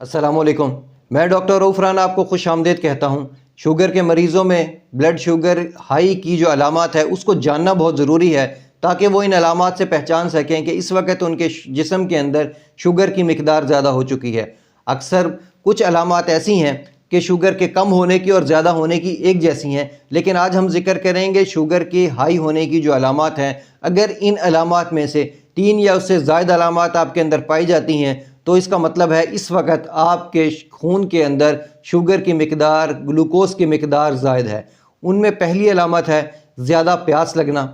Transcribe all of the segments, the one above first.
السلام علیکم، میں ڈاکٹر رؤف رانا آپ کو خوش آمدید کہتا ہوں۔ شوگر کے مریضوں میں بلڈ شوگر ہائی کی جو علامات ہے اس کو جاننا بہت ضروری ہے تاکہ وہ ان علامات سے پہچان سکیں کہ اس وقت ان کے جسم کے اندر شوگر کی مقدار زیادہ ہو چکی ہے۔ اکثر کچھ علامات ایسی ہیں کہ شوگر کے کم ہونے کی اور زیادہ ہونے کی ایک جیسی ہیں، لیکن آج ہم ذکر کریں گے شوگر کی ہائی ہونے کی جو علامات ہیں۔ اگر ان علامات میں سے 3 یا اس سے زائد علامات آپ کے اندر پائی جاتی ہیں تو اس کا مطلب ہے اس وقت آپ کے خون کے اندر شوگر کی مقدار، گلوکوز کی مقدار زائد ہے۔ ان میں پہلی علامت ہے زیادہ پیاس لگنا،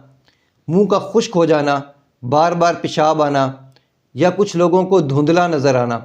منہ کا خشک ہو جانا، بار بار پیشاب آنا یا کچھ لوگوں کو دھندلا نظر آنا،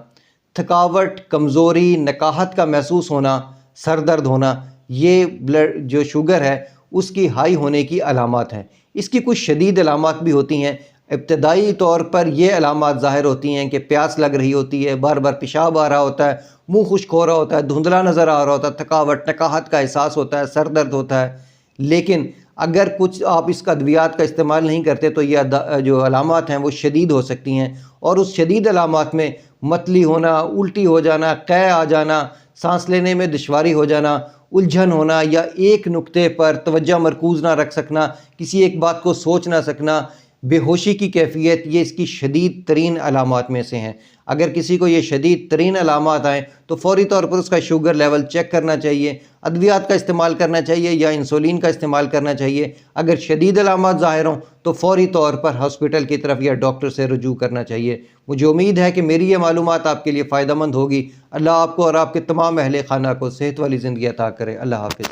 تھکاوٹ، کمزوری، نکاہت کا محسوس ہونا، سر درد ہونا۔ یہ بلڈ جو شوگر ہے اس کی ہائی ہونے کی علامات ہیں۔ اس کی کچھ شدید علامات بھی ہوتی ہیں۔ ابتدائی طور پر یہ علامات ظاہر ہوتی ہیں کہ پیاس لگ رہی ہوتی ہے، بار بار پیشاب آ رہا ہوتا ہے، منہ خشک ہو رہا ہوتا ہے، دھندلا نظر آ رہا ہوتا ہے، تھکاوٹ، نکاہت کا احساس ہوتا ہے، سر درد ہوتا ہے۔ لیکن اگر کچھ آپ اس کا ادویات کا استعمال نہیں کرتے تو یہ جو علامات ہیں وہ شدید ہو سکتی ہیں، اور اس شدید علامات میں متلی ہونا، الٹی ہو جانا، قے آ جانا، سانس لینے میں دشواری ہو جانا، الجھن ہونا یا ایک نقطے پر توجہ مرکوز نہ رکھ سکنا، کسی ایک بات کو سوچ نہ سکنا، بے ہوشی کی کیفیت، یہ اس کی شدید ترین علامات میں سے ہیں۔ اگر کسی کو یہ شدید ترین علامات آئیں تو فوری طور پر اس کا شوگر لیول چیک کرنا چاہیے، ادویات کا استعمال کرنا چاہیے یا انسولین کا استعمال کرنا چاہیے۔ اگر شدید علامات ظاہر ہوں تو فوری طور پر ہاسپٹل کی طرف یا ڈاکٹر سے رجوع کرنا چاہیے۔ مجھے امید ہے کہ میری یہ معلومات آپ کے لیے فائدہ مند ہوگی۔ اللہ آپ کو اور آپ کے تمام اہل خانہ کو صحت والی زندگی عطا کرے۔ اللہ حافظ۔